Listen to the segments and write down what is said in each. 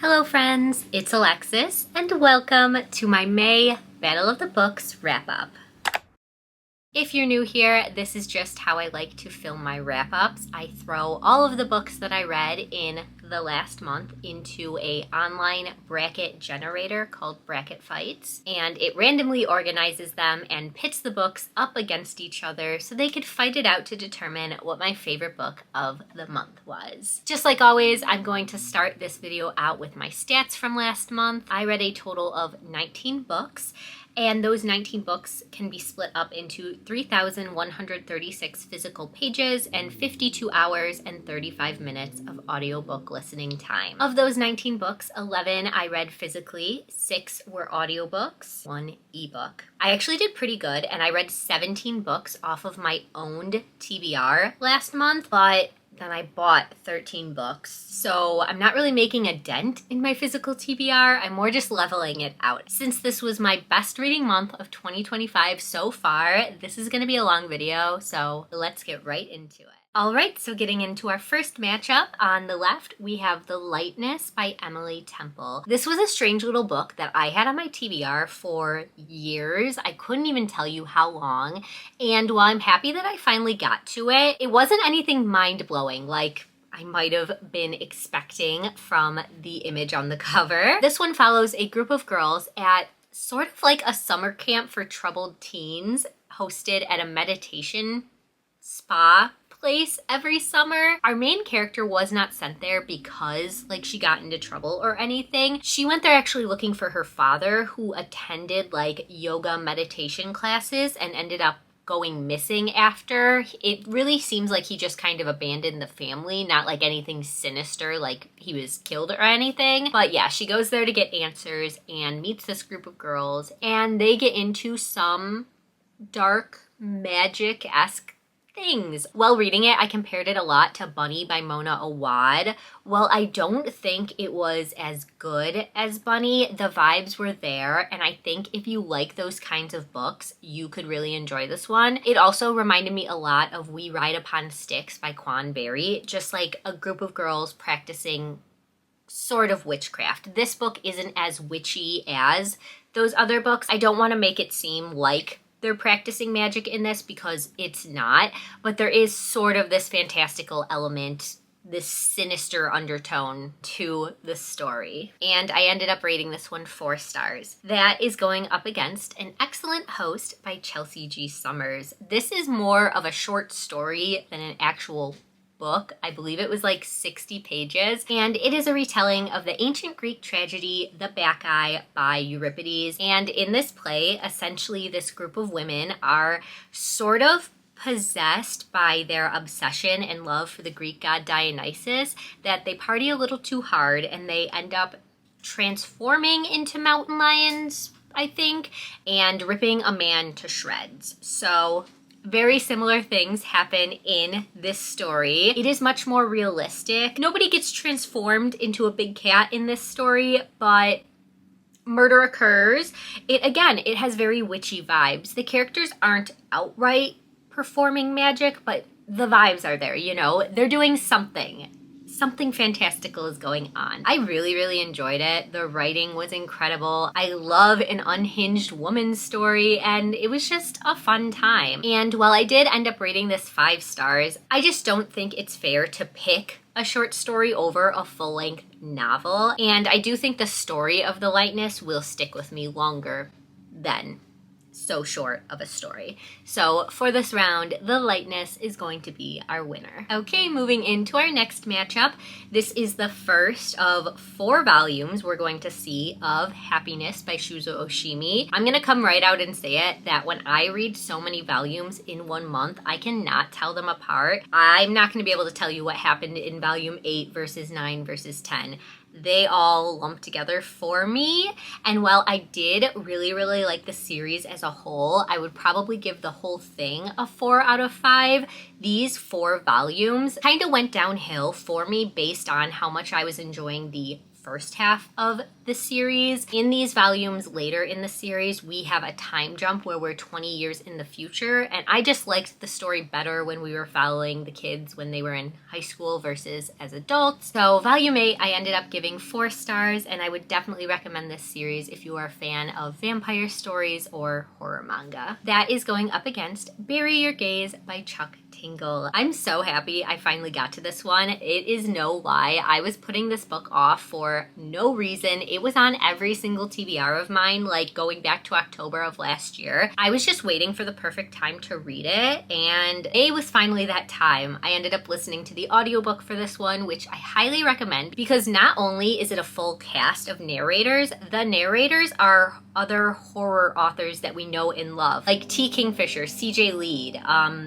Hello friends, it's Alexis and welcome to my May Battle of the Books wrap-up. If you're new here, this is just how I like to film my wrap-ups. I throw all of the books that I read in the last month into an online bracket generator called Bracket Fights, and it randomly organizes them and pits the books up against each other so they could fight it out to determine what my favorite book of the month was. Just like always, I'm going to start this video out with my stats from last month. I read a total of 19 books, and those 19 books can be split up into 3,136 physical pages and 52 hours and 35 minutes of audiobook listening time. Of those 19 books, 11 I read physically, 6 were audiobooks, 1 ebook. I actually did pretty good, and I read 17 books off of my owned TBR last month, but then I bought 13 books. So I'm not really making a dent in my physical TBR. I'm more just leveling it out. Since this was my best reading month of 2025 so far, this is going to be a long video, so let's get right into it. Alright, so getting into our first matchup, on the left we have The Lightness by Emily Temple. This was a strange little book that I had on my TBR for years. I couldn't even tell you how long, and while I'm happy that I finally got to it, it wasn't anything mind-blowing like I might have been expecting from the image on the cover. This one follows a group of girls at sort of like a summer camp for troubled teens hosted at a meditation spa place every summer. Our main character was not sent there because she got into trouble or anything. She went there actually looking for her father, who attended yoga meditation classes and ended up going missing after. It really seems like he just kind of abandoned the family, not like anything sinister, like he was killed or anything. But yeah, she goes there to get answers and meets this group of girls, and they get into some dark magic-esque things. While reading it, I compared it a lot to Bunny by Mona Awad. While I don't think it was as good as Bunny, the vibes were there, and I think if you like those kinds of books, you could really enjoy this one. It also reminded me a lot of We Ride Upon Sticks by Quan Berry, just like a group of girls practicing sort of witchcraft. This book isn't as witchy as those other books. I don't want to make it seem like they're practicing magic in this because it's not, but there is sort of this fantastical element, this sinister undertone to the story. And I ended up rating this one 4 stars. That is going up against An Excellent Host by Chelsea G. Summers. This is more of a short story than an actual book. I believe it was 60 pages, and it is a retelling of the ancient Greek tragedy The Bacchae by Euripides. And in this play, essentially this group of women are sort of possessed by their obsession and love for the Greek god Dionysus, that they party a little too hard and they end up transforming into mountain lions, I think, and ripping a man to shreds. So very similar things happen in this story. It is much more realistic. Nobody gets transformed into a big cat in this story, but murder occurs. It has very witchy vibes. The characters aren't outright performing magic, but the vibes are there, They're doing something. Something fantastical is going on. I really, really enjoyed it. The writing was incredible. I love an unhinged woman's story, and it was just a fun time. And while I did end up rating this 5 stars, I just don't think it's fair to pick a short story over a full-length novel. And I do think the story of The Lightness will stick with me longer than so short of a story. So for this round, The Lightness is going to be our winner. Okay, moving into our next matchup. This is the first of 4 volumes we're going to see of Happiness by Shuzo Oshimi. I'm gonna come right out and say it, that when I read so many volumes in one month, I cannot tell them apart. I'm not gonna be able to tell you what happened in volume 8 versus 9 versus 10. They all lump together for me. And while I did really, really like the series as a whole, I would probably give the whole thing a 4 out of 5. These 4 volumes kind of went downhill for me based on how much I was enjoying the first half of the series. In these volumes later in the series, we have a time jump where we're 20 years in the future, and I just liked the story better when we were following the kids when they were in high school versus as adults. So volume 8 I ended up giving 4 stars, and I would definitely recommend this series if you are a fan of vampire stories or horror manga. That is going up against Bury Your Gaze by Chuck Tingle. I'm so happy I finally got to this one. It is no lie. I was putting this book off for no reason. It was on every single TBR of mine, like going back to October of last year. I was just waiting for the perfect time to read it, and it was finally that time. I ended up listening to the audiobook for this one, which I highly recommend because not only is it a full cast of narrators, the narrators are other horror authors that we know and love, like T. Kingfisher, CJ Lead,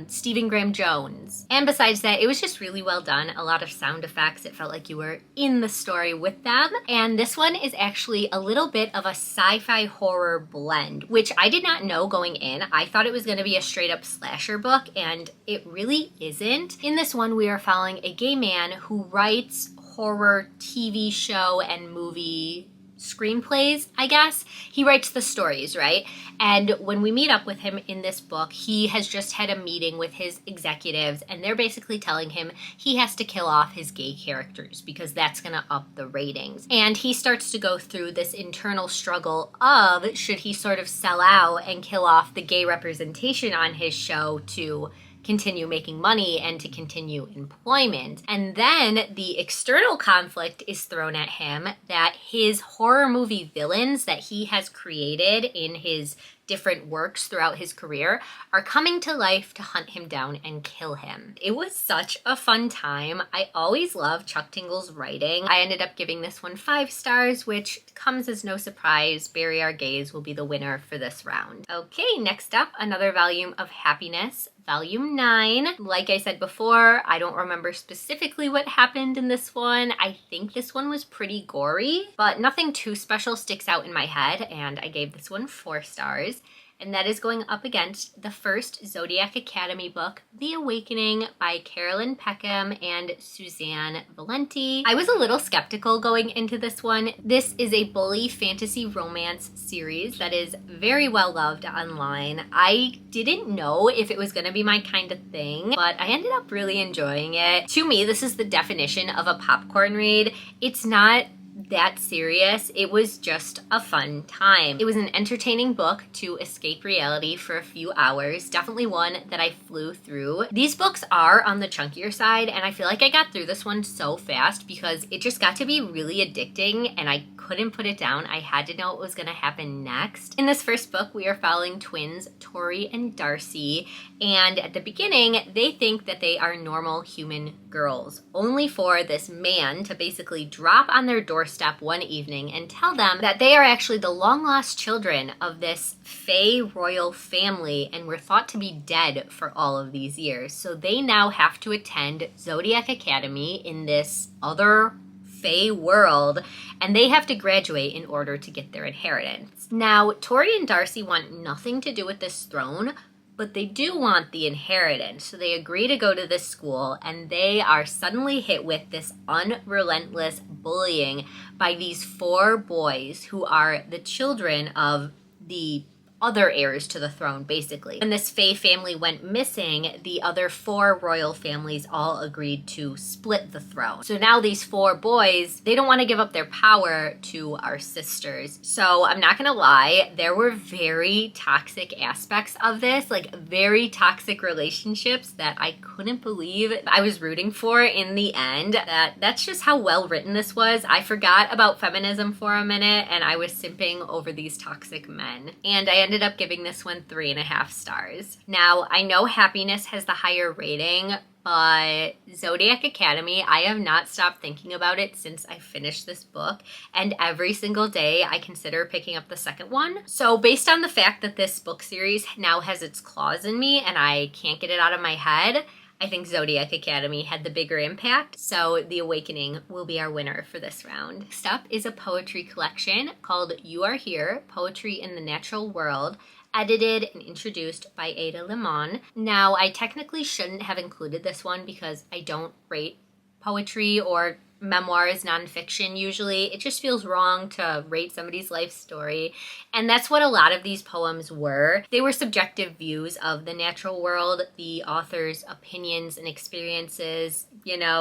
Stephen Graham Jones. And besides that, it was just really well done. A lot of sound effects. It felt like you were in the story with them. And this one is actually a little bit of a sci-fi horror blend, which I did not know going in. I thought it was going to be a straight up slasher book, and it really isn't. In this one, we are following a gay man who writes horror TV show and movie screenplays, I guess. He writes the stories, right? And when we meet up with him in this book, he has just had a meeting with his executives, and they're basically telling him he has to kill off his gay characters because that's going to up the ratings. And he starts to go through this internal struggle of should he sort of sell out and kill off the gay representation on his show to continue making money and to continue employment. And then the external conflict is thrown at him that his horror movie villains that he has created in his different works throughout his career are coming to life to hunt him down and kill him. It was such a fun time. I always love Chuck Tingle's writing. I ended up giving this one 5 stars, which comes as no surprise. Bury Our Gaze will be the winner for this round. Okay, next up, another volume of Happiness, Volume 9. Like I said before, I don't remember specifically what happened in this one. I think this one was pretty gory, but nothing too special sticks out in my head, and I gave this one 4 stars. And that is going up against the first Zodiac Academy book, The Awakening by Carolyn Peckham and Suzanne Valenti. I was a little skeptical going into this one. This is a bully fantasy romance series that is very well loved online. I didn't know if it was going to be my kind of thing, but I ended up really enjoying it. To me, this is the definition of a popcorn read. It's not that serious. It was just a fun time. It was an entertaining book to escape reality for a few hours. Definitely one that I flew through. These books are on the chunkier side, and I feel like I got through this one so fast because it just got to be really addicting and I couldn't put it down. I had to know what was going to happen next. In this first book, we are following twins Tori and Darcy, and at the beginning, they think that they are normal human girls, only for this man to basically drop on their doorstep one evening and tell them that they are actually the long-lost children of this Fae royal family and were thought to be dead for all of these years. So they now have to attend Zodiac Academy in this other Fae world, and they have to graduate in order to get their inheritance. Now, Tori and Darcy want nothing to do with this throne, but they do want the inheritance. So they agree to go to this school, and they are suddenly hit with this unrelentless bullying by these 4 boys who are the children of the other heirs to the throne, basically. When this Fae family went missing, the other 4 royal families all agreed to split the throne. So now these 4 boys, they don't want to give up their power to our sisters. So I'm not gonna lie, there were very toxic aspects of this, like very toxic relationships that I couldn't believe I was rooting for in the end. That's just how well written this was. I forgot about feminism for a minute and I was simping over these toxic men. And I ended up giving this one 3.5 stars. Now, I know Happiness has the higher rating, but Zodiac Academy, I have not stopped thinking about it since I finished this book, and every single day I consider picking up the second one. So based on the fact that this book series now has its claws in me and I can't get it out of my head, I think Zodiac Academy had the bigger impact, so The Awakening will be our winner for this round. Next up is a poetry collection called You Are Here, Poetry in the Natural World, edited and introduced by Ada Limon. Now, I technically shouldn't have included this one because I don't rate poetry or memoirs, nonfiction usually. It just feels wrong to rate somebody's life story. And that's what a lot of these poems were. They were subjective views of the natural world, the author's opinions and experiences,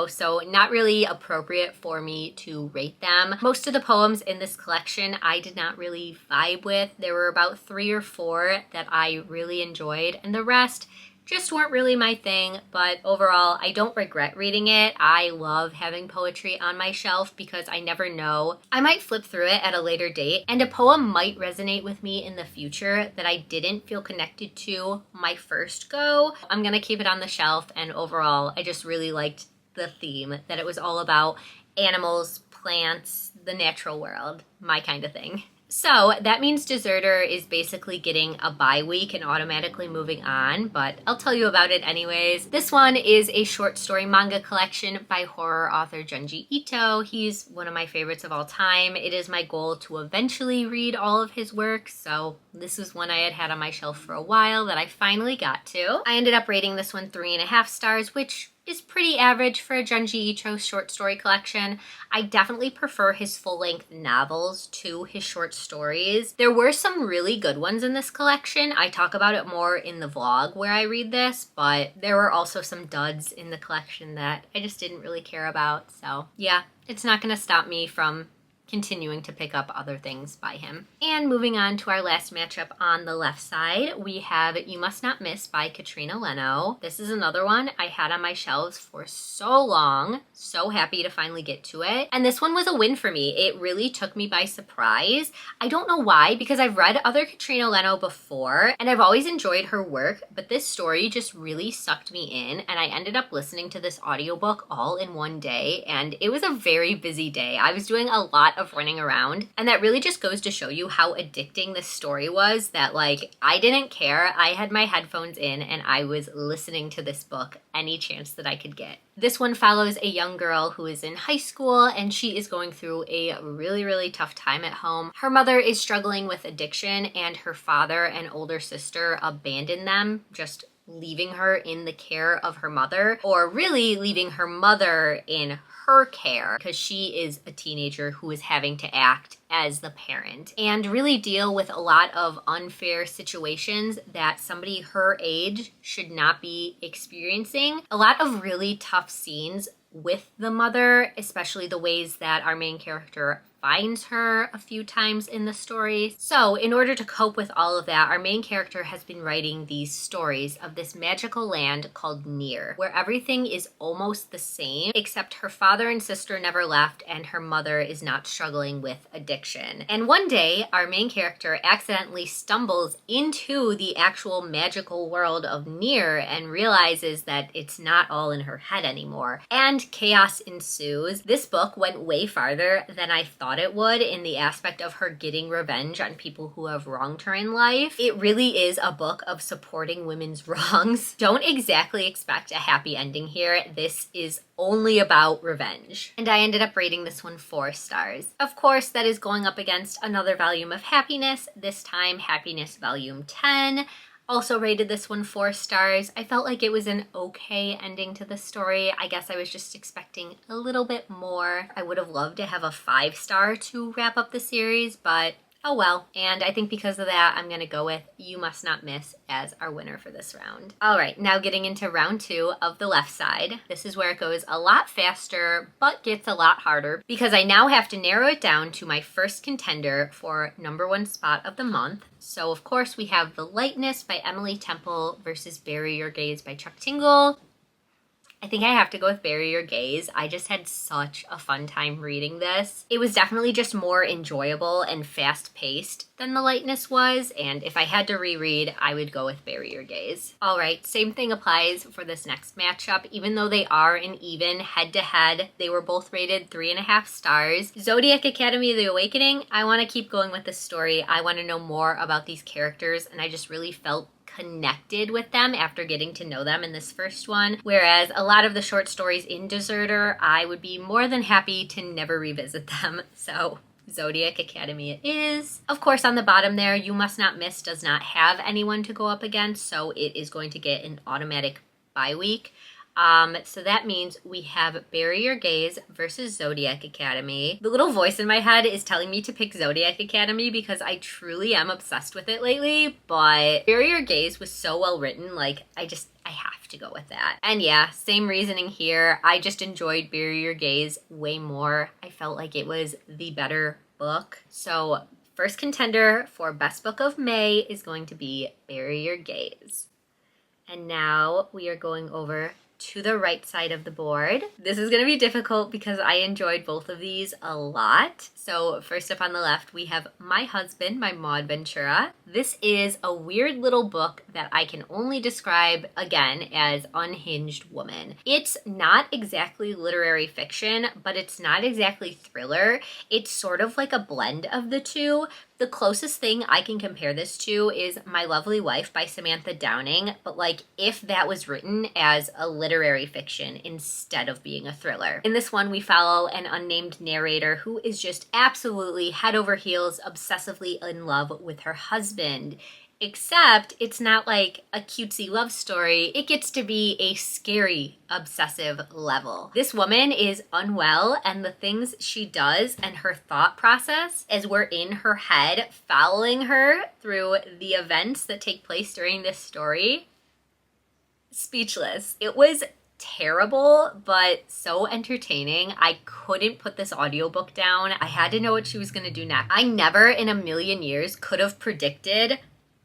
so not really appropriate for me to rate them. Most of the poems in this collection I did not really vibe with. There were about 3 or 4 that I really enjoyed, and the rest just weren't really my thing, but overall, I don't regret reading it. I love having poetry on my shelf because I never know. I might flip through it at a later date, and a poem might resonate with me in the future that I didn't feel connected to my first go. I'm gonna keep it on the shelf, and overall, I just really liked the theme, that it was all about animals, plants, the natural world, my kind of thing. So that means Deserter is basically getting a bye week and automatically moving on, but I'll tell you about it anyways. This one is a short story manga collection by horror author Junji Ito. He's one of my favorites of all time. It is my goal to eventually read all of his work, so this was one I had on my shelf for a while that I finally got to. I ended up rating this one 3.5 stars, which is pretty average for a Junji Ito short story collection. I definitely prefer his full-length novels to his short stories. There were some really good ones in this collection. I talk about it more in the vlog where I read this, but there were also some duds in the collection that I just didn't really care about. So yeah, it's not gonna stop me from continuing to pick up other things by him. And moving on to our last matchup on the left side, we have You Must Not Miss by Katrina Leno. This is another one I had on my shelves for so long. So happy to finally get to it. And this one was a win for me. It really took me by surprise. I don't know why, because I've read other Katrina Leno before and I've always enjoyed her work, but this story just really sucked me in, and I ended up listening to this audiobook all in one day, and it was a very busy day. I was doing a lot of running around, and that really just goes to show you how addicting this story was, that I didn't care. I had my headphones in and I was listening to this book any chance that I could get. This one follows a young girl who is in high school, and she is going through a really, really tough time at home. Her mother is struggling with addiction, and her father and older sister abandon them, just leaving her in the care of her mother, or really leaving her mother in her care, because she is a teenager who is having to act as the parent and really deal with a lot of unfair situations that somebody her age should not be experiencing. A lot of really tough scenes with the mother, especially the ways that our main character finds her a few times in the story. So in order to cope with all of that, our main character has been writing these stories of this magical land called Nier, where everything is almost the same, except her father and sister never left and her mother is not struggling with addiction. And one day, our main character accidentally stumbles into the actual magical world of Nier and realizes that it's not all in her head anymore. And chaos ensues. This book went way farther than I thought it would in the aspect of her getting revenge on people who have wronged her in life. It really is a book of supporting women's wrongs. Don't exactly expect a happy ending here. This is only about revenge. And I ended up rating this one 4 stars. Of course, that is going up against another volume of Happiness, this time Happiness Volume 10. Also rated this one 4 stars. I felt like it was an okay ending to the story. I guess I was just expecting a little bit more. I would have loved to have a 5-star to wrap up the series, but oh well. And I think because of that, I'm gonna go with You Must Not Miss as our winner for this round. All right, now getting into round 2 of the left side. This is where it goes a lot faster, but gets a lot harder because I now have to narrow it down to my first contender for #1 spot of the month. So of course we have The Lightness by Emily Temple versus Bury Your Gaze by Chuck Tingle. I think I have to go with Bury Your Gaze. I just had such a fun time reading this. It was definitely just more enjoyable and fast-paced than The Lightness was, and if I had to reread, I would go with Bury Your Gaze. All right, same thing applies for this next matchup. Even though they are an even head-to-head, they were both rated 3.5 stars. Zodiac Academy: The Awakening, I want to keep going with this story. I want to know more about these characters, and I just really felt connected with them after getting to know them in this first one, whereas a lot of the short stories in Deserter, I would be more than happy to never revisit them. So Zodiac Academy it is. Of course, on the bottom there, You Must Not Miss does not have anyone to go up against, so it is going to get an automatic bye week. So that means we have Bury Your Gaze versus Zodiac Academy. The little voice in my head is telling me to pick Zodiac Academy because I truly am obsessed with it lately, but Bury Your Gaze was so well written, like I have to go with that. And yeah, same reasoning here. I just enjoyed Bury Your Gaze way more. I felt like it was the better book. So first contender for best book of May is going to be Bury Your Gaze. And now we are going over to the right side of the board. This is going to be difficult because I enjoyed both of these a lot. So first up on the left, we have My Husband by Maud Ventura. This is a weird little book that I can only describe, again, as unhinged woman. It's not exactly literary fiction, but it's not exactly thriller. It's sort of like a blend of the two. The closest thing I can compare this to is My Lovely Wife by Samantha Downing, but like if that was written as a literary fiction instead of being a thriller. In this one, we follow an unnamed narrator who is just absolutely head over heels, obsessively in love with her husband. Except it's not like a cutesy love story. It gets to be a scary, obsessive level. This woman is unwell, and the things she does and her thought process as we're in her head, following her through the events that take place during this story, speechless. It was terrible, but so entertaining. I couldn't put this audiobook down. I had to know what she was going to do next. I never in a million years could have predicted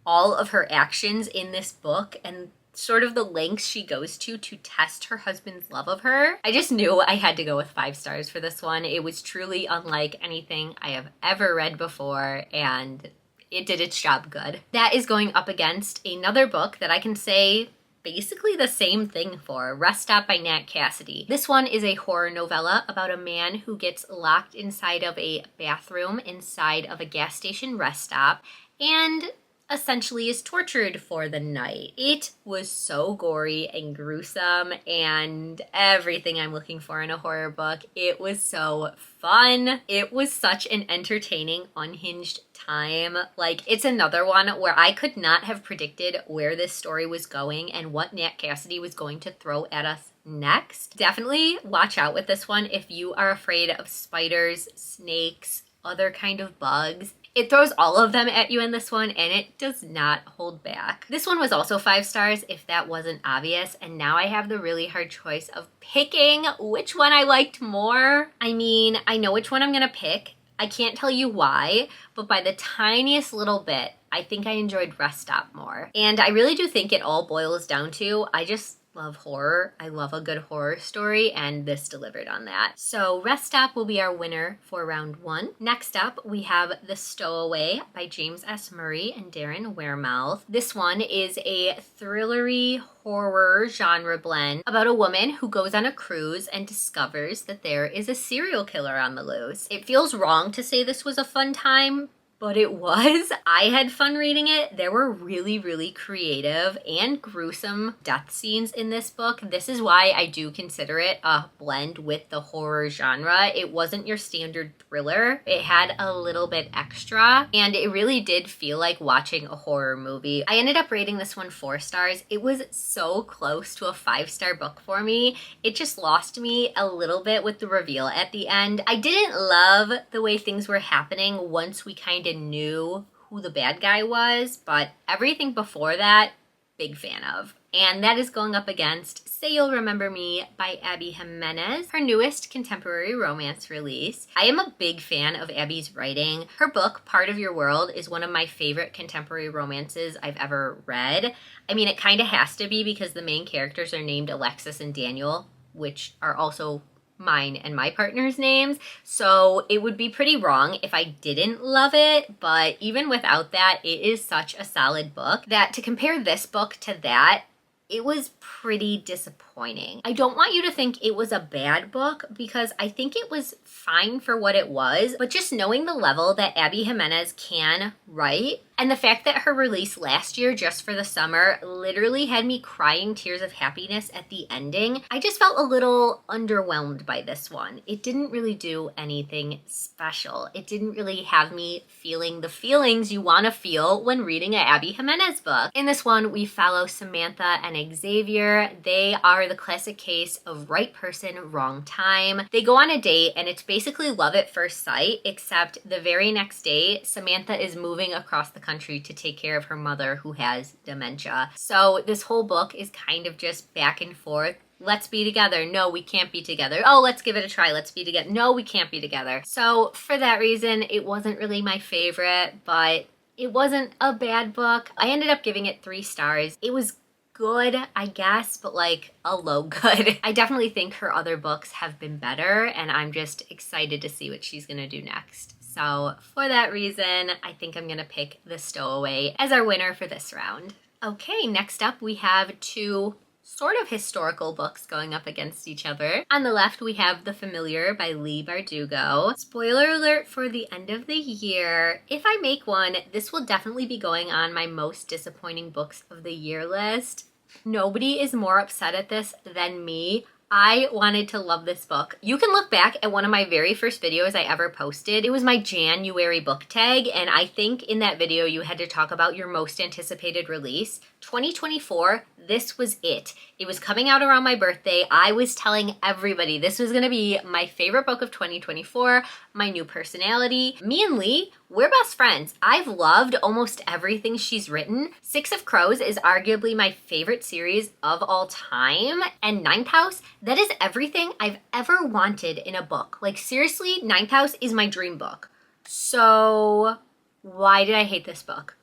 all of her actions in this book and sort of the lengths she goes to test her husband's love of her. I just knew I had to go with 5 stars for this one. It was truly unlike anything I have ever read before, and it did its job good. That is going up against another book that I can say basically the same thing for, Rest Stop by Nat Cassidy. This one is a horror novella about a man who gets locked inside of a bathroom inside of a gas station rest stop and essentially is tortured for the night. It was so gory and gruesome and everything I'm looking for in a horror book. It was so fun. It was such an entertaining, unhinged time. Like, it's another one where I could not have predicted where this story was going and what Nat Cassidy was going to throw at us next. Definitely watch out with this one if you are afraid of spiders, snakes, other kind of bugs. It throws all of them at you in this one, and it does not hold back. This one was also 5 stars, if that wasn't obvious, and now I have the really hard choice of picking which one I liked more. I mean, I know which one I'm gonna pick. I can't tell you why, but by the tiniest little bit, I think I enjoyed Rest Stop more. And I really do think it all boils down to, I just love horror. I love a good horror story, and this delivered on that. So Rest Stop will be our winner for round 1. Next up, we have The Stowaway by James S. Murray and Darren Wehrmouth. This one is a thrillery horror genre blend about a woman who goes on a cruise and discovers that there is a serial killer on the loose. It feels wrong to say this was a fun time, but it was. I had fun reading it. There were really, really creative and gruesome death scenes in this book. This is why I do consider it a blend with the horror genre. It wasn't your standard thriller. It had a little bit extra, and it really did feel like watching a horror movie. I ended up rating this one 4 stars. It was so close to a 5-star book for me. It just lost me a little bit with the reveal at the end. I didn't love the way things were happening once we kind of knew who the bad guy was, but everything before that, big fan of. And that is going up against Say You'll Remember Me by Abby Jimenez, her newest contemporary romance release. I am a big fan of Abby's writing. Her book, Part of Your World, is one of my favorite contemporary romances I've ever read. I mean, it kind of has to be because the main characters are named Alexis and Daniel, which are also mine and my partner's names, so it would be pretty wrong if I didn't love it, but even without that, it is such a solid book that to compare this book to that, it was pretty disappointing. I don't want you to think it was a bad book because I think it was fine for what it was, but just knowing the level that Abby Jimenez can write and the fact that her release last year just for the summer literally had me crying tears of happiness at the ending, I just felt a little underwhelmed by this one. It didn't really do anything special. It didn't really have me feeling the feelings you want to feel when reading an Abby Jimenez book. In this one, we follow Samantha and Xavier. They are the classic case of right person, wrong time. They go on a date and it's basically love at first sight, except the very next day, Samantha is moving across the country to take care of her mother who has dementia. So this whole book is kind of just back and forth. Let's be together. No, we can't be together. Oh, let's give it a try. Let's be together. No, we can't be together. So for that reason, it wasn't really my favorite, but it wasn't a bad book. I ended up giving it 3 stars. It was good, I guess, but like a low good. I definitely think her other books have been better, and I'm just excited to see what she's gonna do next. So for that reason, I think I'm gonna pick The Stowaway as our winner for this round. Okay, next up we have 2 sort of historical books going up against each other. On the left, we have The Familiar by Leigh Bardugo. Spoiler alert for the end of the year. If I make one, this will definitely be going on my most disappointing books of the year list. Nobody is more upset at this than me. I wanted to love this book. You can look back at one of my very first videos I ever posted. It was my January book tag, and I think in that video you had to talk about your most anticipated release. 2024, this was it. It was coming out around my birthday. I was telling everybody this was gonna be my favorite book of 2024, my new personality. Me and Leigh, we're best friends. I've loved almost everything she's written. Six of Crows is arguably my favorite series of all time. And Ninth House, that is everything I've ever wanted in a book. Like seriously, Ninth House is my dream book. So why did I hate this book?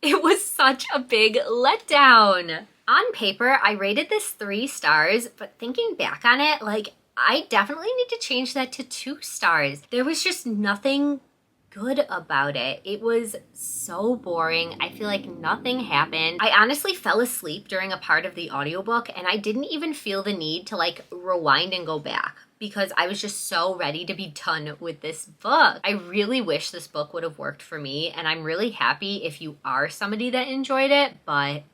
It was such a big letdown. On paper, I rated this 3 stars, but thinking back on it, like I definitely need to change that to 2 stars. There was just nothing good about it. It was so boring. I feel like nothing happened. I honestly fell asleep during a part of the audiobook, and I didn't even feel the need to like rewind and go back because I was just so ready to be done with this book. I really wish this book would have worked for me, and I'm really happy if you are somebody that enjoyed it, but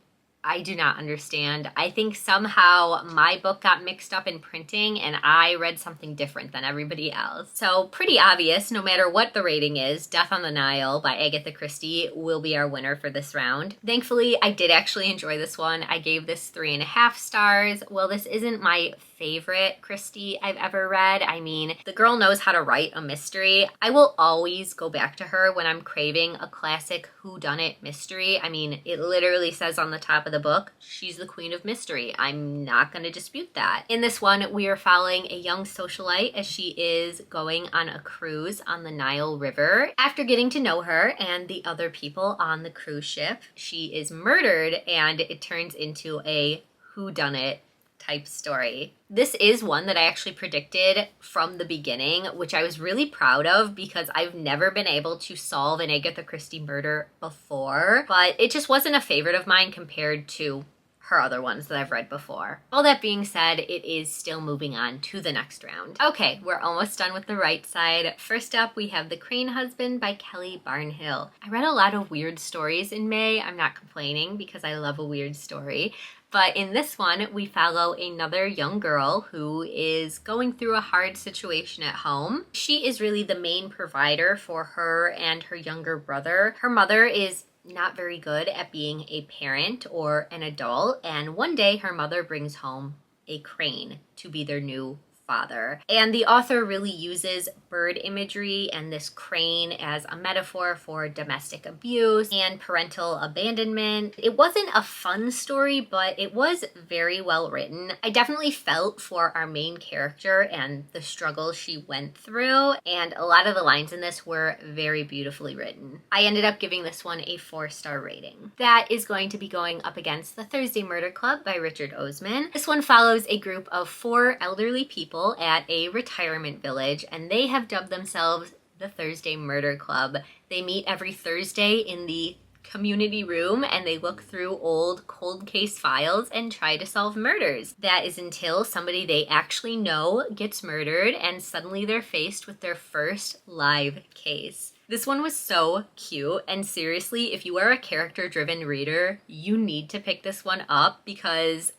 I do not understand. I think somehow my book got mixed up in printing and I read something different than everybody else. So pretty obvious, no matter what the rating is, Death on the Nile by Agatha Christie will be our winner for this round. Thankfully, I did actually enjoy this one. I gave this 3.5 stars. Well, this isn't my favorite Christie I've ever read. I mean, the girl knows how to write a mystery. I will always go back to her when I'm craving a classic whodunit mystery. I mean, it literally says on the top of the book, she's the queen of mystery. I'm not going to dispute that. In this one, we are following a young socialite as she is going on a cruise on the Nile River. After getting to know her and the other people on the cruise ship, she is murdered and it turns into a whodunit type story. This is one that I actually predicted from the beginning, which I was really proud of because I've never been able to solve an Agatha Christie murder before, but it just wasn't a favorite of mine compared to her other ones that I've read before. All that being said, it is still moving on to the next round. Okay, we're almost done with the right side. First up, we have The Crane Husband by Kelly Barnhill. I read a lot of weird stories in May. I'm not complaining because I love a weird story. But in this one, we follow another young girl who is going through a hard situation at home. She is really the main provider for her and her younger brother. Her mother is not very good at being a parent or an adult, and one day her mother brings home a crane to be their new father. And the author really uses bird imagery and this crane as a metaphor for domestic abuse and parental abandonment. It wasn't a fun story, but it was very well written. I definitely felt for our main character and the struggles she went through, and a lot of the lines in this were very beautifully written. I ended up giving this one a 4-star rating. That is going to be going up against The Thursday Murder Club by Richard Osman. This one follows a group of 4 elderly people at a retirement village, and they have dubbed themselves the Thursday Murder Club. They meet every Thursday in the community room and they look through old cold case files and try to solve murders. That is until somebody they actually know gets murdered and suddenly they're faced with their first live case. This one was so cute, and seriously, if you are a character-driven reader, you need to pick this one up because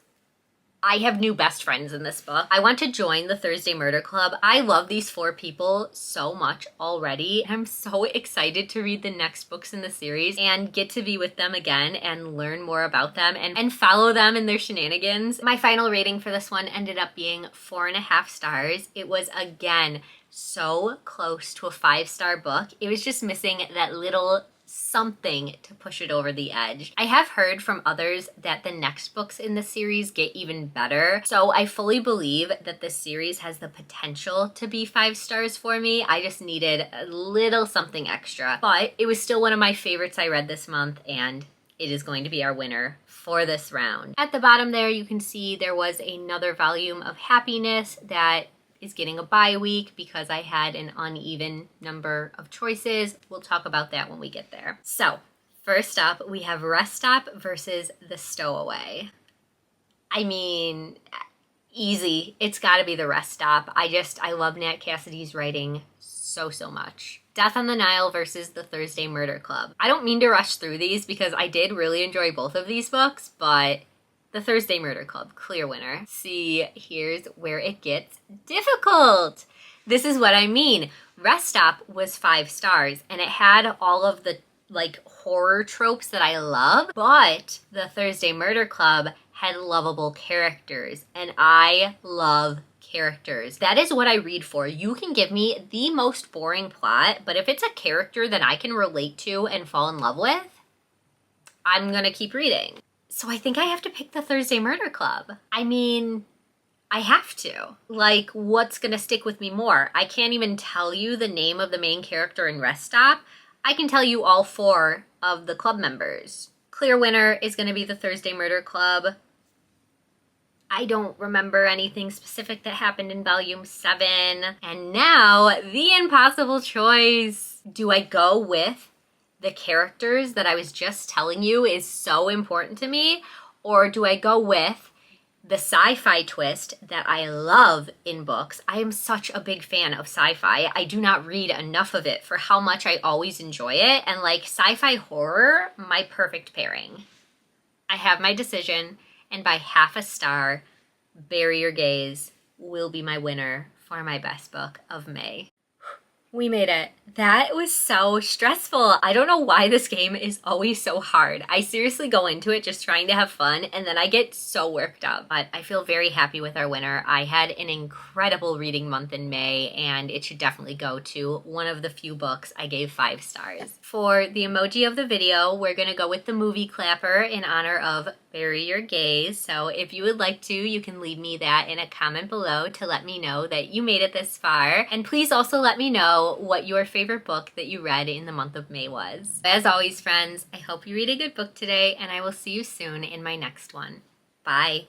I have new best friends in this book. I want to join the Thursday Murder Club. I love these 4 people so much already. I'm so excited to read the next books in the series and get to be with them again and learn more about them and follow them in their shenanigans. My final rating for this one ended up being 4.5 stars. It was, again, so close to a 5-star book. It was just missing that little something to push it over the edge. I have heard from others that the next books in the series get even better, so I fully believe that this series has the potential to be 5 stars for me. I just needed a little something extra, but it was still one of my favorites I read this month, and it is going to be our winner for this round. At the bottom there, you can see there was another volume of Happiness that is getting a bye week because I had an uneven number of choices. We'll talk about that when we get there. So first up, we have Rest Stop versus The Stowaway. I mean, easy. It's gotta be The Rest Stop. I love Nat Cassidy's writing so much. Death on the Nile versus The Thursday Murder Club. I don't mean to rush through these because I did really enjoy both of these books, but The Thursday Murder Club, clear winner. See, here's where it gets difficult. This is what I mean. Rest Stop was 5 stars, and it had all of the horror tropes that I love, but The Thursday Murder Club had lovable characters, and I love characters. That is what I read for. You can give me the most boring plot, but if it's a character that I can relate to and fall in love with, I'm gonna keep reading. So I think I have to pick The Thursday Murder Club. I mean, I have to. What's gonna stick with me more? I can't even tell you the name of the main character in Rest Stop. I can tell you all 4 of the club members. Clear winner is gonna be The Thursday Murder Club. I don't remember anything specific that happened in volume 7. And now, the impossible choice. Do I go with the characters that I was just telling you is so important to me, or do I go with the sci-fi twist that I love in books? I am such a big fan of sci-fi. I do not read enough of it for how much I always enjoy it, and sci-fi horror, my perfect pairing. I have my decision, and by 0.5 star, Bury Your Gaze will be my winner for my best book of May. We made it. That was so stressful. I don't know why this game is always so hard. I seriously go into it just trying to have fun, and then I get so worked up. But I feel very happy with our winner. I had an incredible reading month in May, and it should definitely go to one of the few books I gave 5 stars. For the emoji of the video, we're gonna go with the movie clapper in honor of Bury Your Gaze. So if you would like to, you can leave me that in a comment below to let me know that you made it this far. And please also let me know what your favorite book that you read in the month of May was. As always, friends, I hope you read a good book today, and I will see you soon in my next one. Bye.